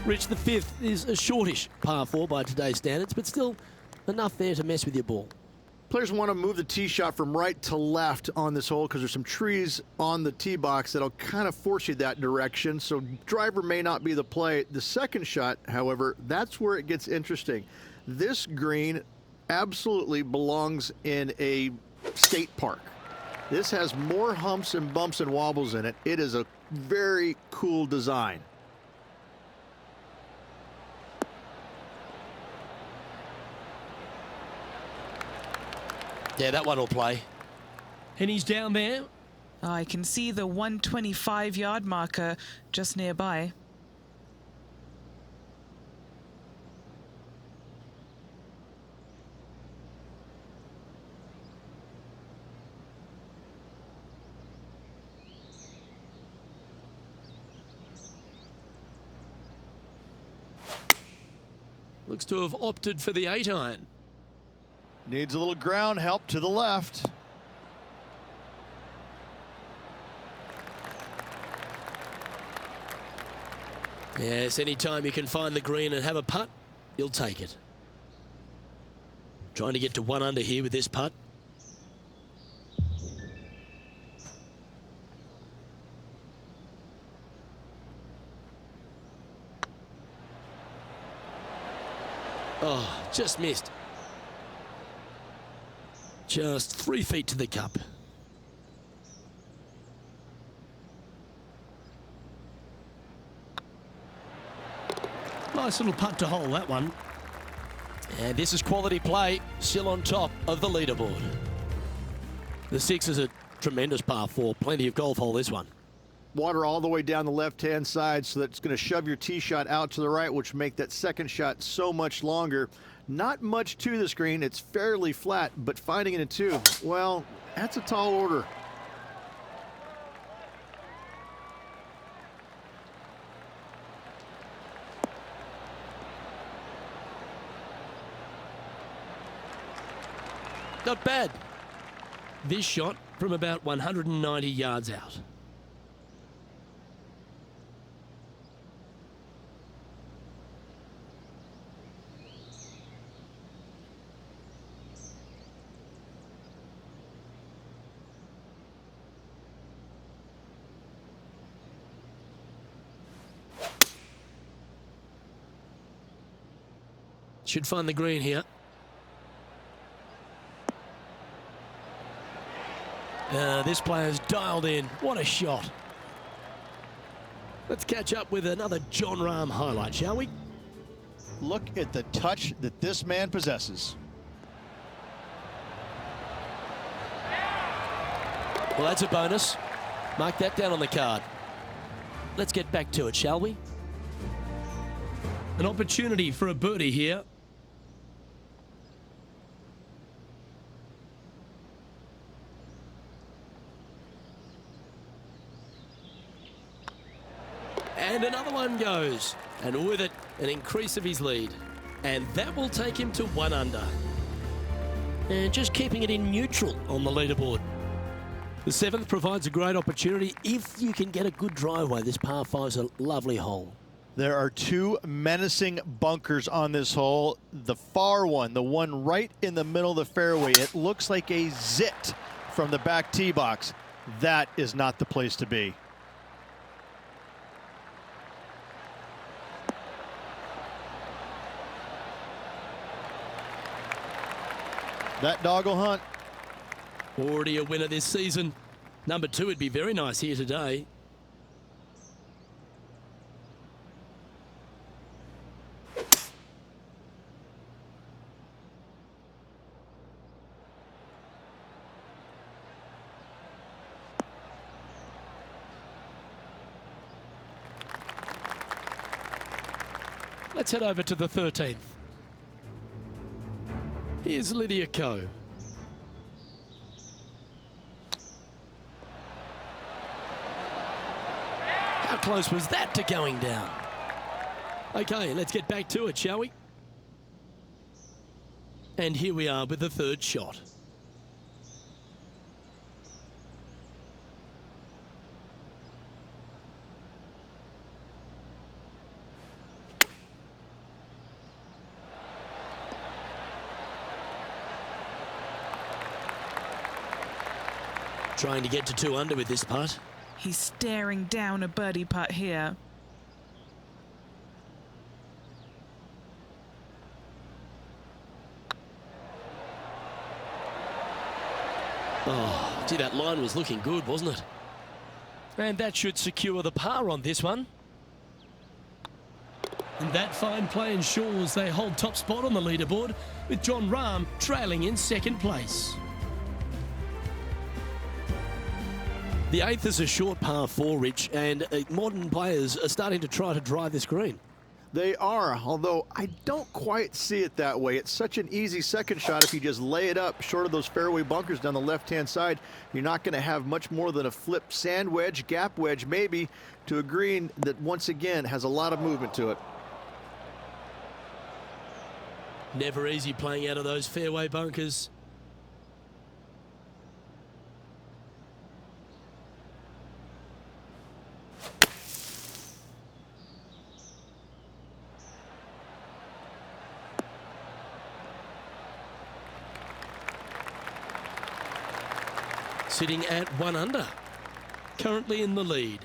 Rich, the fifth is a shortish par 4 by today's standards, but still enough there to mess with your ball. Players want to move the tee shot from right to left on this hole because there's some trees on the tee box that'll kind of force you that direction, so driver may not be the play. The second shot, however, that's where it gets interesting. This green absolutely belongs in a skate park. This has more humps and bumps and wobbles in it. It is a very cool design. Yeah, that one will play. And he's down there. I can see the 125-yard marker just nearby. Looks to have opted for the 8-iron. Needs a little ground help to the left. Yes, anytime you can find the green and have a putt, you'll take it. Trying to get to 1 under here with this putt. Oh, just missed. Just 3 feet to the cup. Nice little putt to hole, that one. And this is quality play, still on top of the leaderboard. The 6 is a tremendous par 4. Plenty of golf hole, this one. Water all the way down the left-hand side, so that's going to shove your tee shot out to the right, which make that second shot so much longer. Not much to this green. It's fairly flat, but finding it in 2, well, that's a tall order. Not bad. This shot from about 190 yards out. Should find the green here. This player's dialed in. What a shot. Let's catch up with another Jon Rahm highlight, shall we? Look at the touch that this man possesses. Well, that's a bonus. Mark that down on the card. Let's get back to it, shall we? An opportunity for a birdie here. And another one goes. And with it, an increase of his lead. And that will take him to 1 under. And just keeping it in neutral on the leaderboard. The 7th provides a great opportunity if you can get a good driveway. This par 5 is a lovely hole. There are 2 menacing bunkers on this hole. The far one, the one right in the middle of the fairway, it looks like a zit from the back tee box. That is not the place to be. That dog will hunt. Already a winner this season. Number 2 would be very nice here today. Let's head over to the 13th. Here's Lydia Ko. How close was that to going down? Okay, let's get back to it, shall we? And here we are with the 3rd shot. Trying to get to 2 under with this putt. He's staring down a birdie putt here. Oh, gee, that line was looking good, wasn't it? And that should secure the par on this one. And that fine play ensures they hold top spot on the leaderboard, with Jon Rahm trailing in second place. The 8th is a short par 4, Rich, and modern players are starting to try to drive this green. They are, although I don't quite see it that way. It's such an easy second shot if you just lay it up short of those fairway bunkers down the left-hand side. You're not going to have much more than a flip sand wedge, gap wedge maybe, to a green that once again has a lot of movement to it. Never easy playing out of those fairway bunkers. Sitting at 1 under, currently in the lead.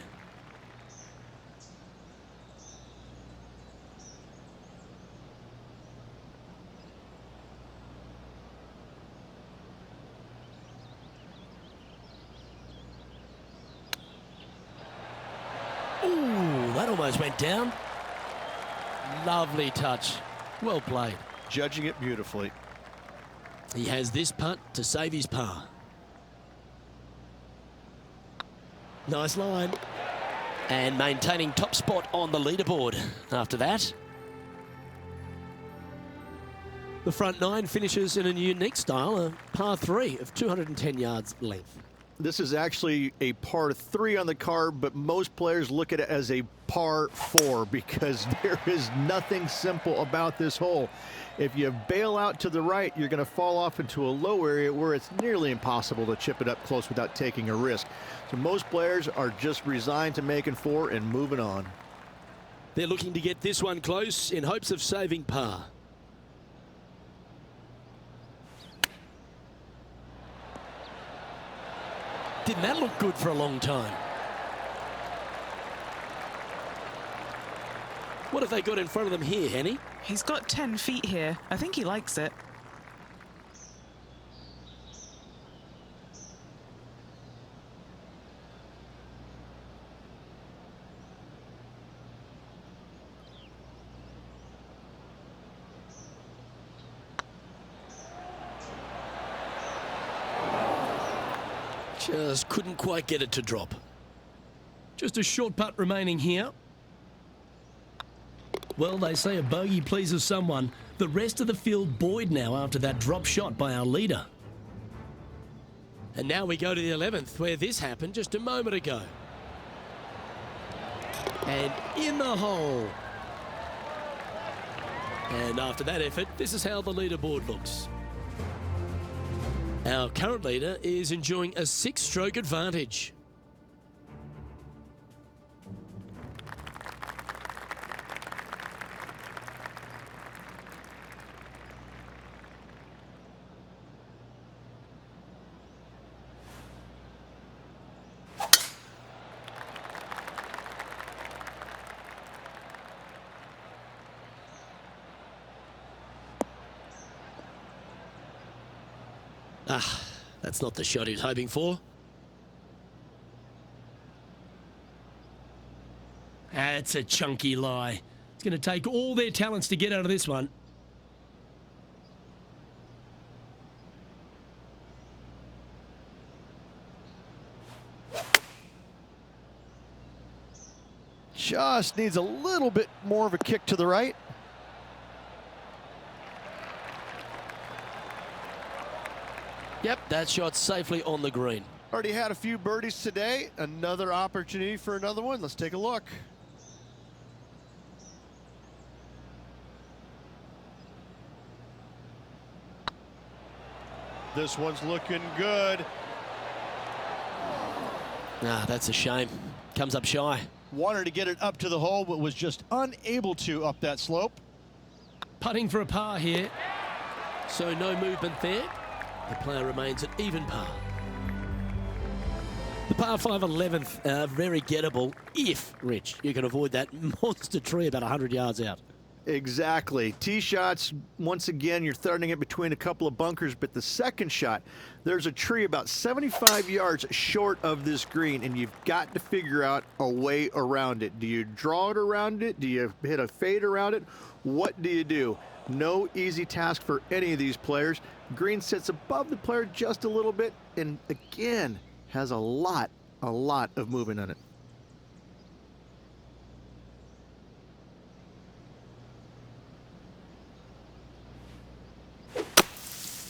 Ooh, that almost went down. Lovely touch. Well played. Judging it beautifully. He has this putt to save his par. Nice line. And maintaining top spot on the leaderboard after that. The front 9 finishes in a unique style, a par 3 of 210 yards length. This is actually a par 3 on the card, but most players look at it as a par 4 because there is nothing simple about this hole. If you bail out to the right, you're going to fall off into a low area where it's nearly impossible to chip it up close without taking a risk. So most players are just resigned to making 4 and moving on. They're looking to get this one close in hopes of saving par. Didn't that look good for a long time? What have they got in front of them here, Henny? He's got 10 feet here. I think he likes it. Just couldn't quite get it to drop. Just a short putt remaining here. Well, they say a bogey pleases someone. The rest of the field buoyed now after that drop shot by our leader. And now we go to the 11th, where this happened just a moment ago. And in the hole. And after that effort, this is how the leaderboard looks. Our current leader is enjoying a 6-stroke advantage. Ah, that's not the shot he was hoping for. That's a chunky lie. It's going to take all their talents to get out of this one. Just needs a little bit more of a kick to the right. Yep, that shot safely on the green. Already had a few birdies today. Another opportunity for another one. Let's take a look. This one's looking good. Ah, that's a shame. Comes up shy. Wanted to get it up to the hole, but was just unable to up that slope. Putting for a par here. So no movement there. The player remains at even par. The par 5 11th, very gettable if, Rich, you can avoid that monster tree about 100 yards out. Exactly. Tee shots, once again, you're threading it between a couple of bunkers, but the second shot, there's a tree about 75 yards short of this green, and you've got to figure out a way around it. Do you draw it around it? Do you hit a fade around it? What do you do? No easy task for any of these players. Green sits above the player just a little bit, and again, has a lot of movement on it.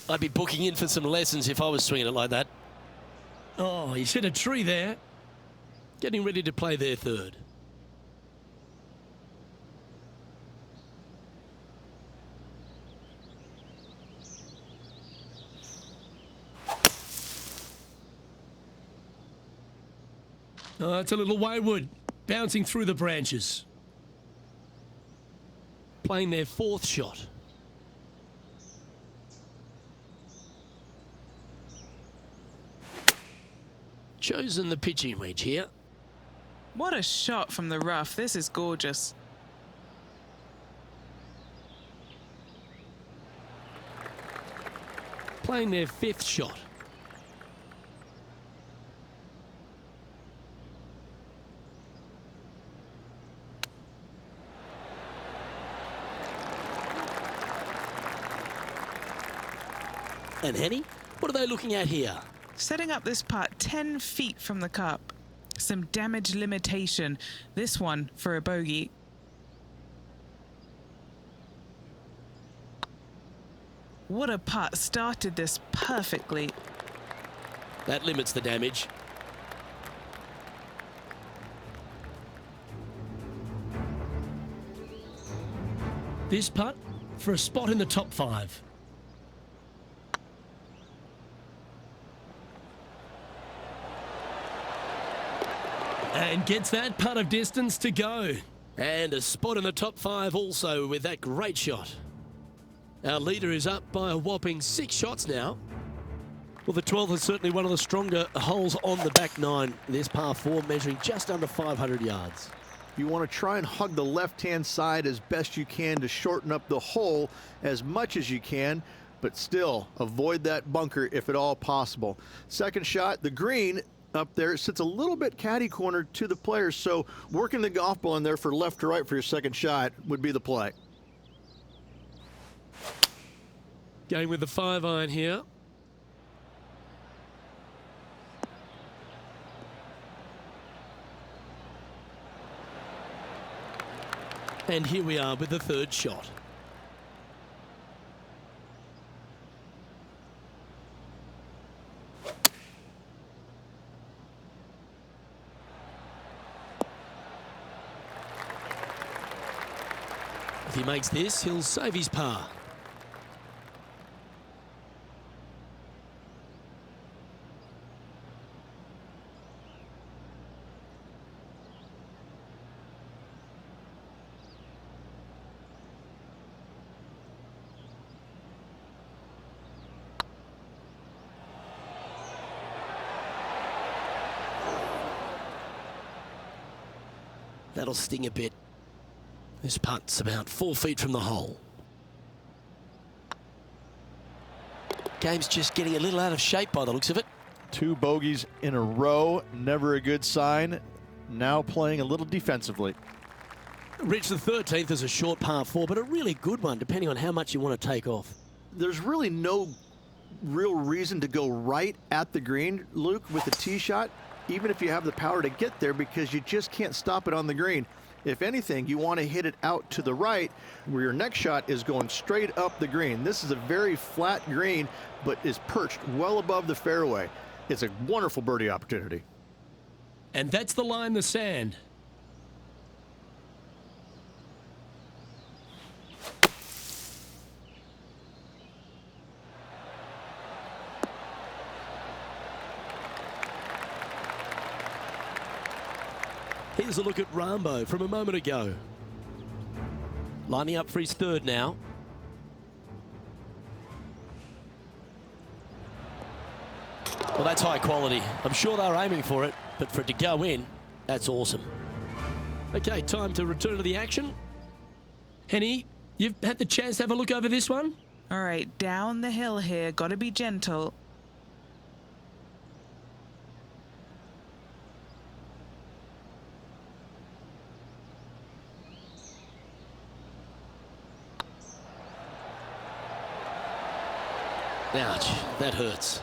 I'd be booking in for some lessons if I was swinging it like that. Oh, he's hit a tree there. Getting ready to play their third. Oh, it's a little wayward, bouncing through the branches. Playing their fourth shot. Chosen the pitching wedge here. What a shot from the rough. This is gorgeous. Playing their fifth shot. And Henny, what are they looking at here? Setting up this putt 10 feet from the cup. Some damage limitation. This one for a bogey. What a putt. Started this perfectly. That limits the damage. This putt for a spot in the top 5. And gets that putt of distance to go. And a spot in the top 5 also with that great shot. Our leader is up by a whopping 6 shots now. Well, the 12th is certainly one of the stronger holes on the back 9. This par 4 measuring just under 500 yards. You want to try and hug the left-hand side as best you can to shorten up the hole as much as you can, but still avoid that bunker if at all possible. Second shot, the green up there sits a little bit caddy cornered to the players, so working the golf ball in there for left to right for your second shot would be the play. Going with the 5-iron here. And here we are with the third shot. If he makes this, he'll save his par. That'll sting a bit. This putt's about 4 feet from the hole. Game's just getting a little out of shape by the looks of it. 2 bogeys in a row, never a good sign. Now playing a little defensively. Rich, the 13th is a short par 4, but a really good one, depending on how much you want to take off. There's really no real reason to go right at the green, Luke, with the tee shot, even if you have the power to get there, because you just can't stop it on the green. If anything, you want to hit it out to the right, where your next shot is going straight up the green. This is a very flat green, but is perched well above the fairway. It's a wonderful birdie opportunity. And that's the line in the sand. Here's a look at Rambo from a moment ago. Lining up for his third now. Well, Well, that's high quality. I'm sure they're aiming for it, but for it to go in, that's awesome. Okay, time to return to the action. Henny, you've had the chance to have a look over this one? All right, down the hill here. Got to be gentle. Ouch, that hurts.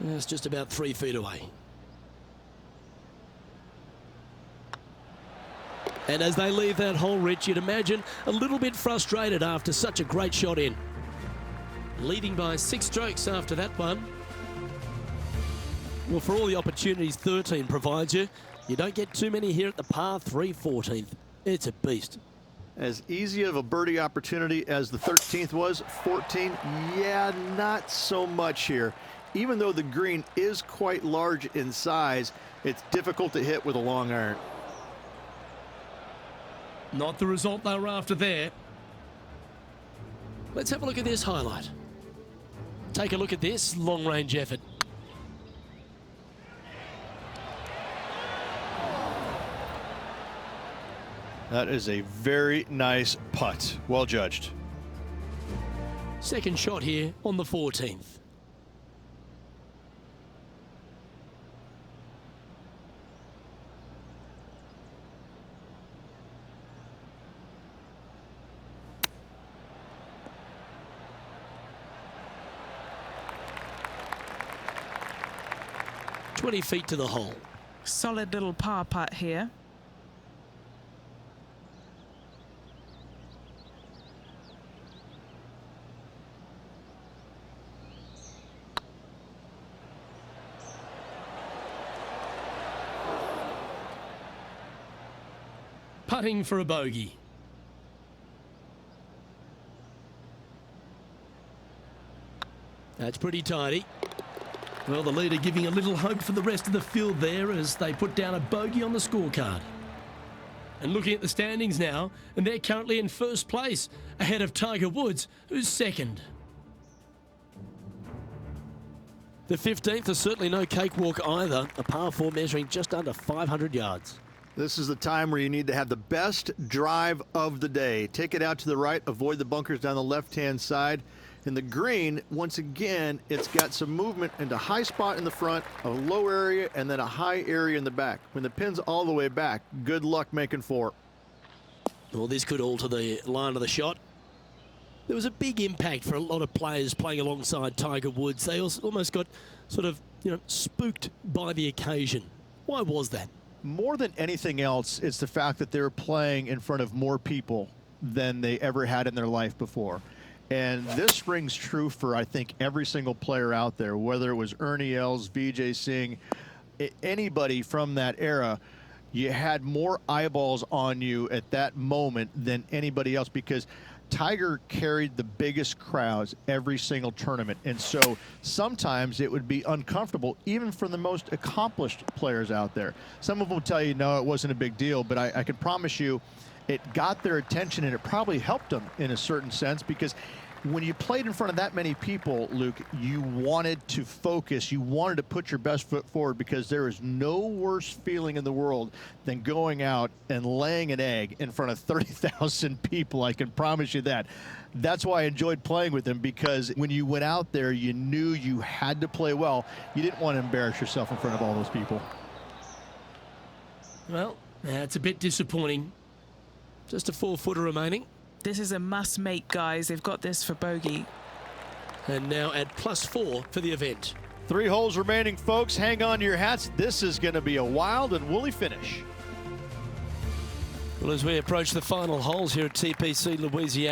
It's just about 3 feet away. And as they leave that hole, Rich, you'd imagine a little bit frustrated after such a great shot in. Leading by 6 strokes after that one. Well, for all the opportunities 13 provides you, you don't get too many here at the par 3 14th. It's a beast. As easy of a birdie opportunity as the 13th was, 14, yeah, not so much here. Even though the green is quite large in size, it's difficult to hit with a long iron. Not the result they were after there. Let's have a look at this highlight. Take a look at this long-range effort. That is a very nice putt. Well judged. Second shot here on the 14th. "20 feet to the hole." Solid little par putt here. Putting for a bogey. That's pretty tidy. Well, the leader giving a little hope for the rest of the field there as they put down a bogey on the scorecard. And looking at the standings now, and they're currently in first place, ahead of Tiger Woods, who's second. The 15th is certainly no cakewalk either. A par 4 measuring just under 500 yards. This is the time where you need to have the best drive of the day. Take it out to the right, avoid the bunkers down the left-hand side. In the green, once again, it's got some movement into high spot in the front, a low area, and then a high area in the back. When the pin's all the way back, good luck making 4. Well, this could alter the line of the shot. There was a big impact for a lot of players playing alongside Tiger Woods. They almost got sort of, spooked by the occasion. Why was that? More than anything else, it's the fact that they're playing in front of more people than they ever had in their life before. And this rings true for, I think, every single player out there, whether it was Ernie Els, Vijay Singh, anybody from that era. You had more eyeballs on you at that moment than anybody else because Tiger carried the biggest crowds every single tournament. And so sometimes it would be uncomfortable, even for the most accomplished players out there. Some of them will tell you, no, it wasn't a big deal, but I can promise you it got their attention and it probably helped them in a certain sense because when you played in front of that many people, Luke, you wanted to focus. You wanted to put your best foot forward because there is no worse feeling in the world than going out and laying an egg in front of 30,000 people. I can promise you that. That's why I enjoyed playing with him because when you went out there, you knew you had to play well. You didn't want to embarrass yourself in front of all those people. Well, that's a bit disappointing. Just a 4-footer remaining. This is a must-make, guys. They've got this for bogey. And now at +4 for the event. 3 holes remaining, folks. Hang on to your hats. This is going to be a wild and woolly finish. Well, as we approach the final holes here at TPC Louisiana,